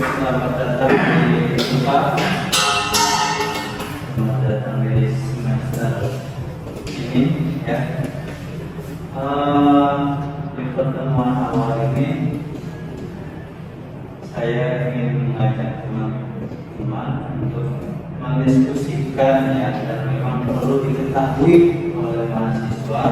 selamat datang di tempat. Selamat datang di semester ini ya. Di pertemuan awal ini saya ingin mengajak teman-teman untuk mendiskusikan ya, dan memang perlu diketahui oleh mahasiswa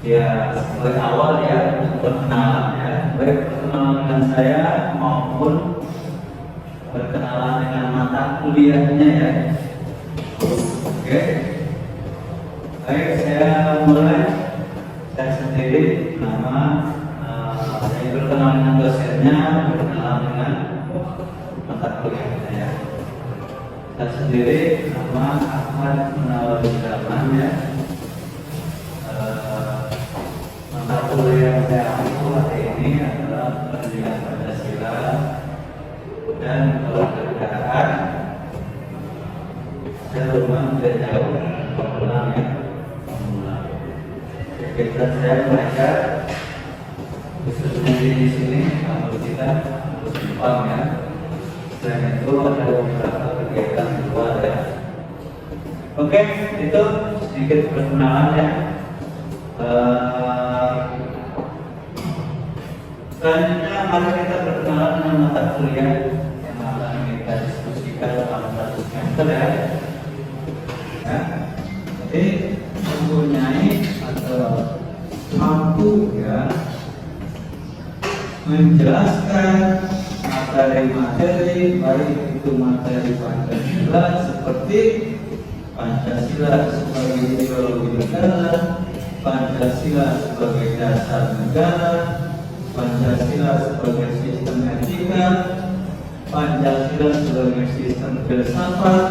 ya, sebagai awal ya, untuk perkenalan ya, baik perkenalan dengan saya maupun berkenalan dengan mata kuliahnya ya. Oke, baik, saya mulai. Saya sendiri nama, saya berkenalan dengan dosennya, berkenalan dengan mata kuliahnya ya. Saya sendiri nama Ahmad Munawar Zaman ya. Mata kuliah saya ambil hari ini adalah pendidikan Pancasila dan kewarganegaraan. Saya rumah tidak jauh Pamulang ya. Kegiatan saya belajar khususnya di sini kalau kita harus Jepang ya. Selain itu ada beberapa kegiatan di luar ya. Oke, itu sedikit perkenalan ya. Selanjutnya mari kita berkenalan dengan mata kuliah yang akan kita diskusikan dalam satu semester ya. Jadi mempunyai atau mampu ya menjelaskan materi-materi, baik itu materi Pancasila seperti Pancasila sebagai ideologi negara, Pancasila sebagai dasar negara, Pancasila sebagai sistem etika, Pancasila sebagai sistem filsafat,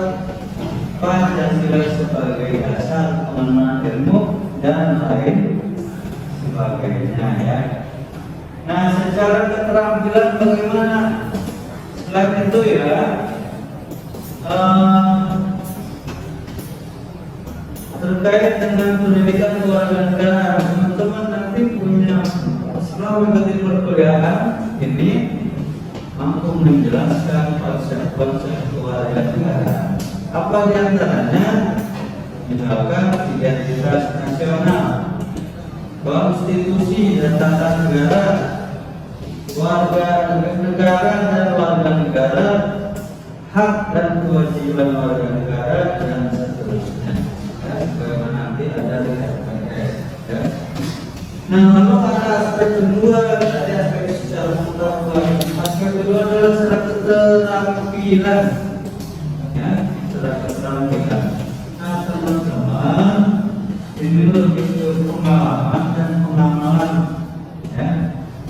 Pancasila sebagai dasar pengenalan ilmu dan lain sebagainya ya. Nah, secara keterampilan bagaimana? Selain itu ya, terkait dengan pendidikan kewarganegaraan, teman-teman nanti punya selama mengikuti perkuliahan ini mampu menjelaskan konsep-konsep kewarganegaraan. Apa diantaranya? Misalkan identitas nasional, konstitusi dan tata negara, warga negara dan warga negara, hak dan kewajiban warga negara, dan seterusnya. Bagaimana nanti ada di RPS ya. Nah, lalu ada aspek kedua, dari aspek secara pengetahuan. Aspek kedua adalah secara keterampilan ya, secara keterampilan. Nah, teman-teman, ini lebih ke pengalaman dan pengamalan ya.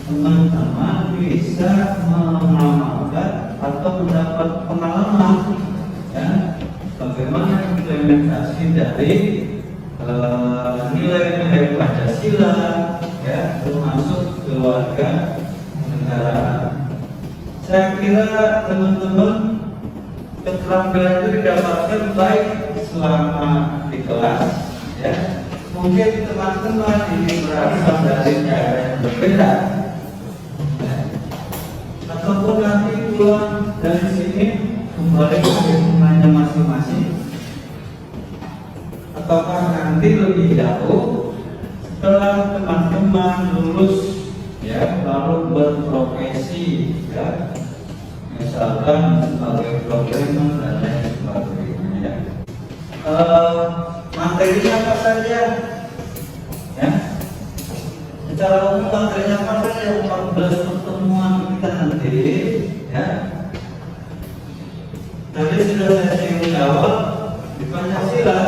Teman-teman bisa mengamalkan atau mendapat pengalaman ya, bagaimana implementasi dari nilai-nilai Pancasila ya, termasuk keluarga negaraan. Saya kira teman-teman keterampilan itu didapatkan baik selama di kelas ya. Mungkin teman-teman ini berasal dari daerah yang berbeda ya, ataupun nanti pulang dari sini kembali ke lingkungannya masing-masing, ataukah nanti lebih jauh setelah teman-teman lulus ya, lalu berprofesi ya, misalkan sebagai programmer dan lain sebagainya. Materinya apa saja ya? Secara umum materinya apa saja? 14 pertemuan kita nanti ya. Tadi sudah saya singgung di awal, di Pancasila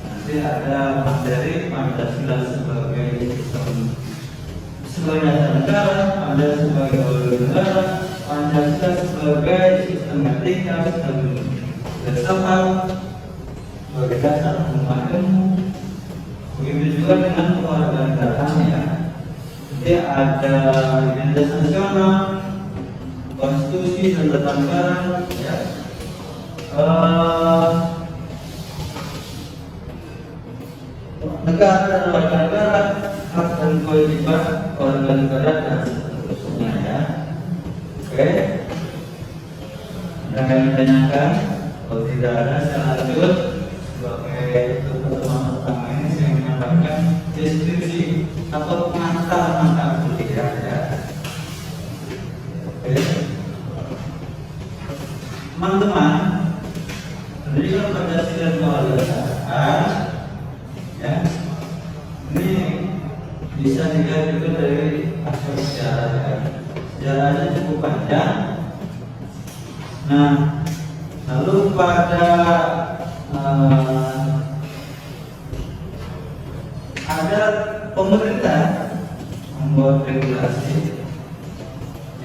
nanti ada materi Pancasila sebagai sistem sebagai dasar negara, Pancasila sebagai ideologi negara, Pancasila sebagai sistem etika, sistem filsafat, sebagai dasar pengembangan ilmu. Begitu juga dengan kewarganegaraan ya. Jadi ada identitas nasional, konstitusi dan tata negara ya. Negara dan warga negara, hak dan kewajiban warga negara dan seterusnya ya. Oke. yang ditanyakan? Kalau tidak ada, saya lanjut sebagai pertemuan pertama ini saya menyampaikan deskripsi atau pengantar mata kuliah ya. Oke. Teman-teman, pendidikan Pancasila kewarganegaraan ya. Ini bisa dilihat juga dari aspek sejarah ya. Sejarahnya cukup panjang. Nah, lalu pada ada pemerintah membuat regulasi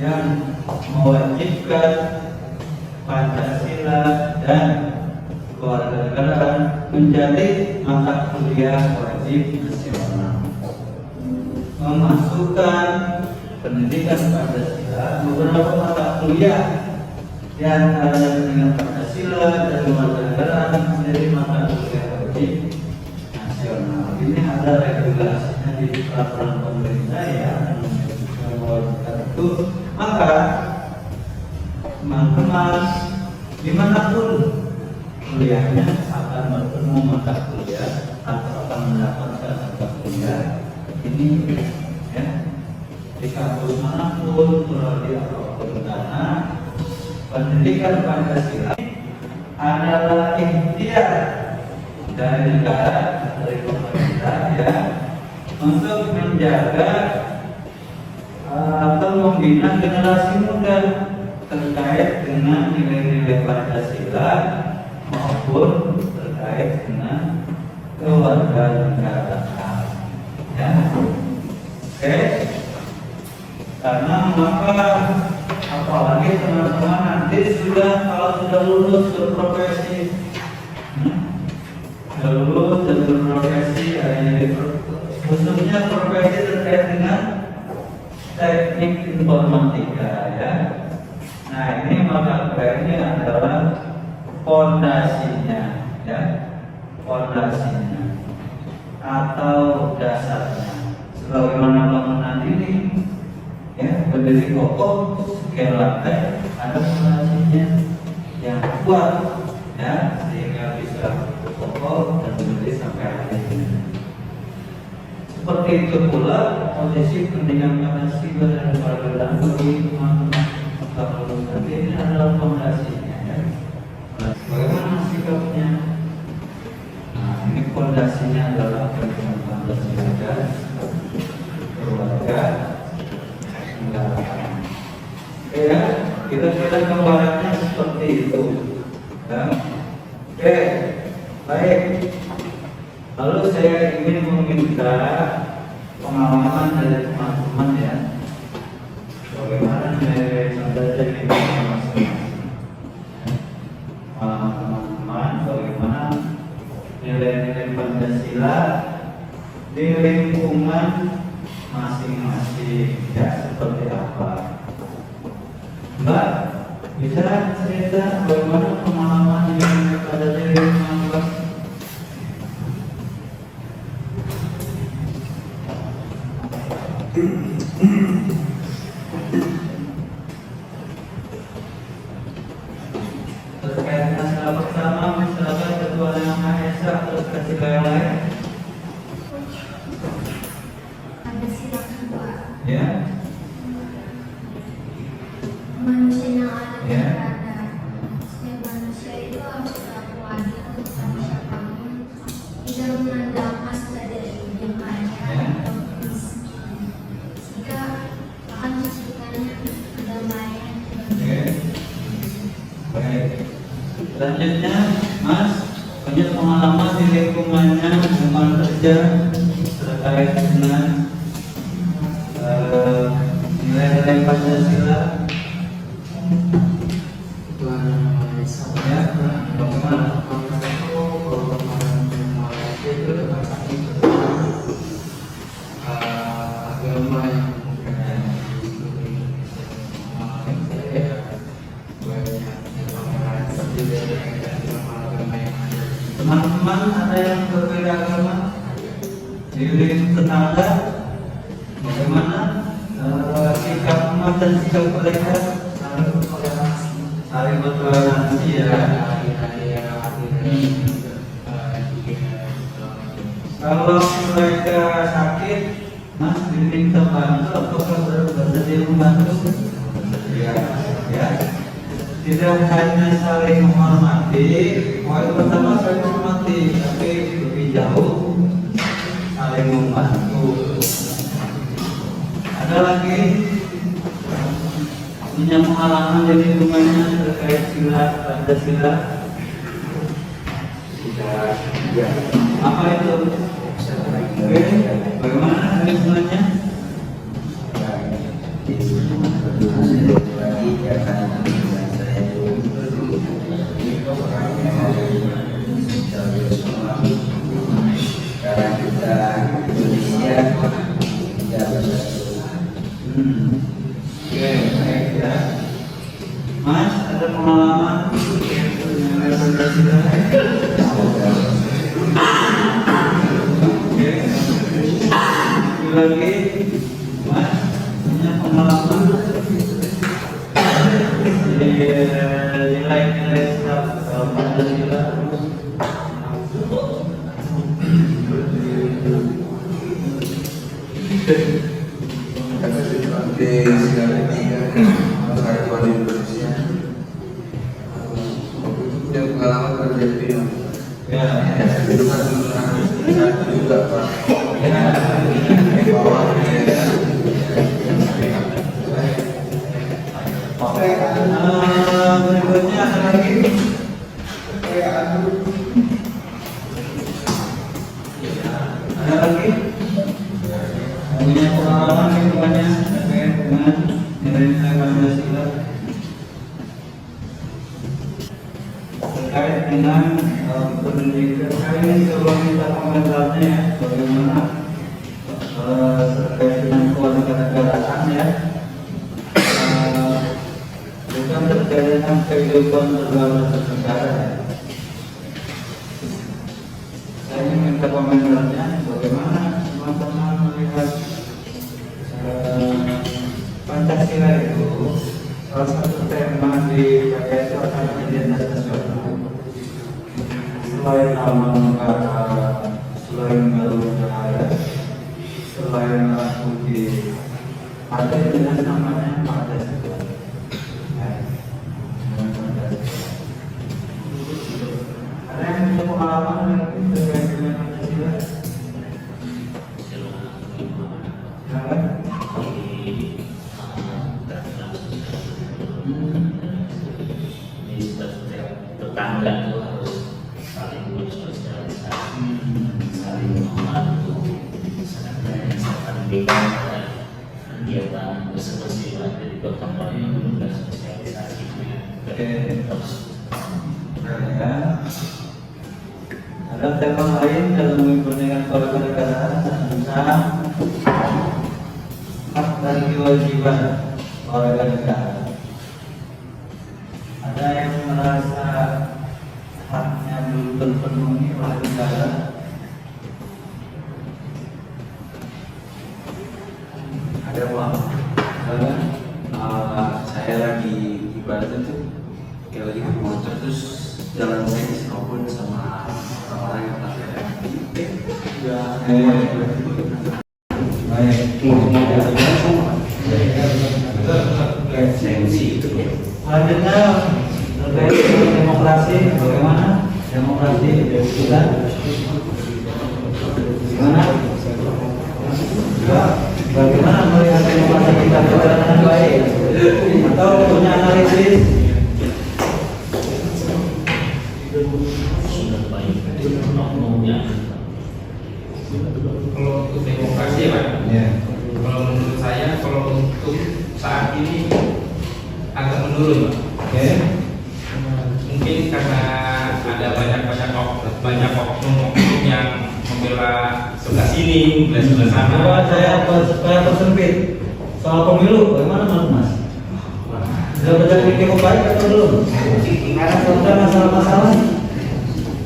yang mewajibkan Pancasila dan kewarganegaraan menjadi mata kuliah wajib nasional, memasukkan pendidikan Pancasila beberapa mata kuliah yang ada dengan Pancasila dan kewarganegaraan menjadi mata kuliah wajib nasional. Ini ada regulasinya di peraturan pemerintah ya yang mewajibkan itu. Maka teman-teman dimanapun kuliahnya akan bertemu mata kuliah atau akan mendapatkan mata kuliah ini ya, di kampus manapun, prodi apapun, karena pendidikan Pancasila adalah ikhtiar dari negara, dari pemerintah ya, untuk menjaga atau membina generasi muda terkait dengan nilai-nilai Pancasila maupun terkait dengan kewarganegaraan ya. Oke. Karena maka apalagi teman-teman nanti kalau sudah lulus berprofesi lulus dan berprofesi khususnya profesi terkait dengan teknik informatika ya. Nah ini mata kuliah ini adalah fondasinya ya, fondasinya atau dasarnya. Sebagaimana bangunan ini ya, berdiri kokoh sekian lantai, ada fondasinya yang kuat ya, sehingga bisa kokoh dan berdiri sampai hari ini. Seperti itu pula posisi pendidikan Pancasila dan kewarganegaraan bagi teman-teman kalau nanti ini adalah fondasinya ya. Bagaimana sikapnya? Nah, ini fondasinya adalah pendidikan Pancasila dan kewarganegaraan. Ya, kita gambarannya seperti itu. Ya. Oke, baik. Lalu saya ingin meminta pengalaman dari teman-teman ya. Bagaimana saya saudara ini masing-masing. Teman-teman, bagaimana nilai-nilai Pancasila di lingkungan masing-masing ya, seperti apa? Mbak, bisa cerita bagaimana pengalaman yang ada di lingkungan Mbak? Terkait masalah pertama, misalkan ketua yang Maha Esa atau kasih ke yang lain? Ada sila kedua. Ya. Manusia yang ada Ya. berada. Setiap manusia itu harus berlaku adil kepada siapapun, tidak memandang asal dari yang kaya atau miskin. Jika akan menciptakan kedamaian. Oke. Baik. Selanjutnya, Mas, punya pengalaman di lingkungannya lingkungan kerja terkait dengan nilai-nilai Pancasila. Ya, bagaimana? Agama yang Teman-teman ada yang berbeda agama di lingkungan tetangga, bagaimana sikap umat dan sikap mereka saling bertoleransi? Kalau mereka sakit, Mas diminta bantu, apakah bersedia membantu? Ya. Tidak hanya saling menghormati, poin pertama saling menghormati, tapi lebih jauh saling membantu. Ada lagi punya pengalaman jadi hubungannya terkait sila Pancasila? Ya. Apa itu? Oke, bagaimana hubungannya? Karena kita Indonesia tidak bersatu. Oke, baik ya. Mas, ada pengalaman dengan Pancasila? Oke. Lagi, Mas, punya pengalaman di nilai-nilai Pancasila? Di segala tiga masyarakat di Indonesia punya pengalaman kerja di Ya. itu kan satu juga Pak Oke, berikutnya ada lagi. Ada lagi? Punya pengalaman lingkungannya terkait dengan nilai-nilai Pancasila, terkait dengan pendidikan. Kali ini coba minta komentarnya ya, bagaimana terkait dengan kewarganegaraan ya. Bukan terkait dengan kehidupan berbangsa ya. Saya ingin minta komentarnya bagaimana teman-teman melihat Pancasila itu salah satu tema di PKS akan identitas nasional. Selain lambang negara, selain garuda negara, selain merah putih, ada yang namanya Pancasila. Ada yang punya pengalaman terkait dengan Pancasila? Tetangga itu harus saling bersosialisasi, saling membantu, misalkan kegiatan bersosialisasi dari gotong royong dan sosialisasi. Ada tema lain dalam pernikahan kewarganegaraan tentang hak dan kewajiban warga negara. Ada yang merasa haknya belum terpenuhi oleh negara. ada uang saya lagi ibarat itu kayak lagi di motor terus jalan saya diserobot sama orang-orang yang pakai Ya, baik. sensi itu Selanjutnya terkait dengan demokrasi, bagaimana demokrasi kita? Gimana? Bagaimana melihat demokrasi kita berjalan dengan baik? Atau punya analisis? Sudah baik oknumnya. Kalau untuk demokrasi ya Pak, Ya. kalau menurut saya kalau untuk saat ini agak menurun Pak. Oke. Mungkin karena ada banyak oknum yang membela sebelah sini, membela sebelah sana. Coba saya persempit soal pemilu, bagaimana menurut Mas? Sudah berjalan cukup baik atau belum? Karena ada masalah-masalah.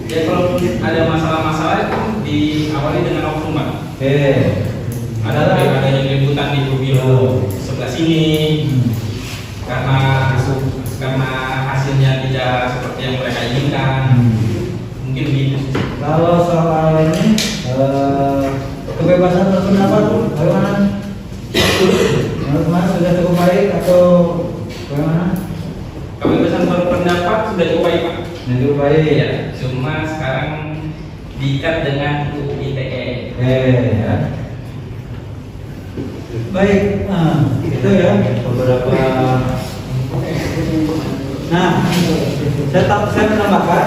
Ya kalau ada masalah-masalah itu diawali dengan oknum Pak. Oke. Ada yang liputan di pemilu sebelah sini karena hasilnya tidak seperti yang mereka inginkan. Mungkin gitu sih. Kalau soal ini kebebasan berpendapat bagaimana? Menurut Mas sudah cukup baik atau bagaimana? Kebebasan berpendapat sudah cukup baik, Pak. Cukup baik. Iya, cuma sekarang diikat dengan UU ITE. Ya. Baik, itu ya beberapa. Nah, saya menambahkan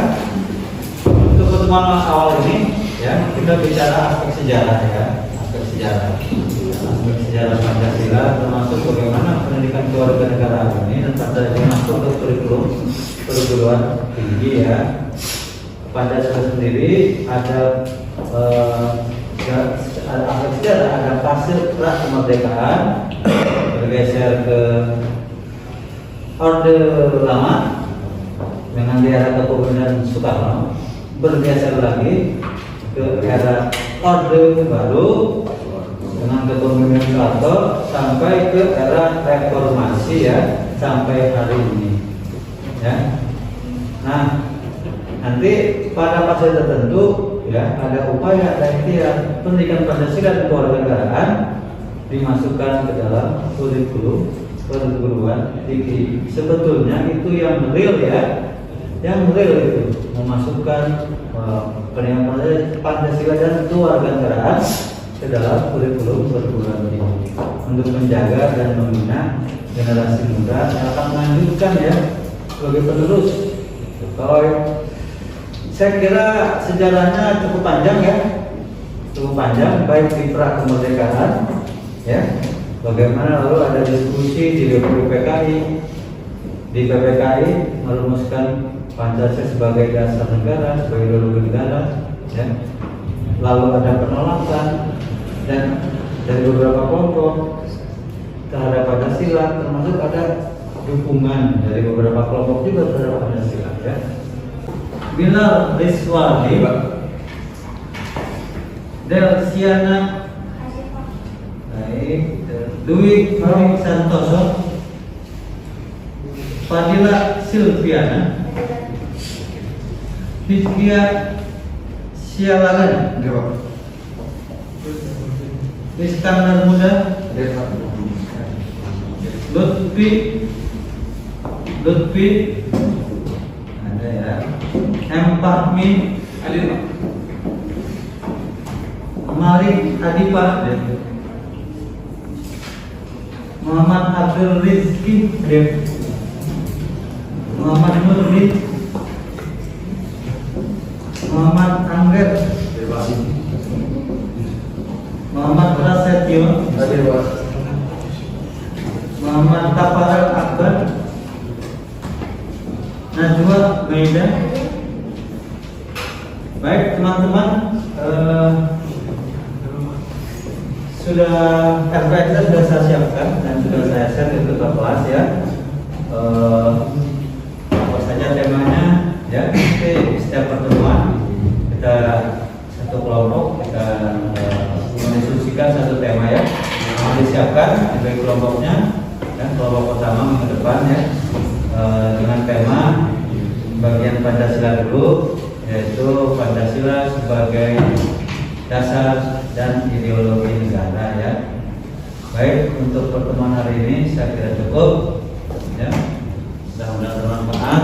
untuk pertemuan awal ini ya kita bicara aspek sejarah ya, aspek sejarah Pancasila, termasuk bagaimana pendidikan kewarganegaraan ini dan Pancasila masuk ke kurikulum perguruan tinggi ya. Pancasila sendiri ada aspek sejarah, ada fase pra kemerdekaan, bergeser ke Orde Lama dengan di era kepemimpinan Soekarno, bergeser lagi ke era Orde Baru dengan kepemimpinan Soeharto sampai ke era reformasi ya sampai hari ini ya. Nah, nanti pada fase tertentu ya ada upaya, ada ikhtiar pendidikan Pancasila dan kewarganegaraan dimasukkan ke dalam kurikulum perguruan tinggi. Sebetulnya itu yang real ya, yang real itu memasukkan pendidikan Pancasila dan kewarganegaraan ke dalam kurikulum perguruan tinggi untuk menjaga dan membina generasi muda yang akan melanjutkan ya sebagai penerus. Kalau saya kira sejarahnya cukup panjang ya, cukup panjang baik di pra kemerdekaan ya. Bagaimana lalu ada diskusi di PPKI, merumuskan Pancasila sebagai dasar negara, sebagai ideologi negara, ya. Lalu ada penolakan dan dari beberapa kelompok terhadap Pancasila, termasuk ada dukungan dari beberapa kelompok juga terhadap Pancasila, ya. Bila Rizwani, Delsiana, baik. Dwi Fahmi Santoso, Fadila Silviana, Hizkia Sialagan, Iskandar Muda, Lutfi, ada ya, M. Fahmi, Malik Adipa, Muhammad Abdul Rizki, Muhammad Nurdin, Muhammad Angger, Muhammad Prasetyo, Muhammad Tafarel Akbar, Najwa Maida. Baik teman-teman, sudah RPS sudah saya siapkan dan sudah saya share ke kelas ya. Apa saja temanya ya, nanti setiap pertemuan kita satu kelompok kita mendiskusikan satu tema ya, disiapkan dari kelompoknya dan kelompok pertama minggu depan ya, dengan tema bagian Pancasila dulu, yaitu Pancasila sebagai dasar dan ideologi negara ya. Baik, untuk pertemuan hari ini saya kira cukup ya, mudah-mudahan bermanfaat.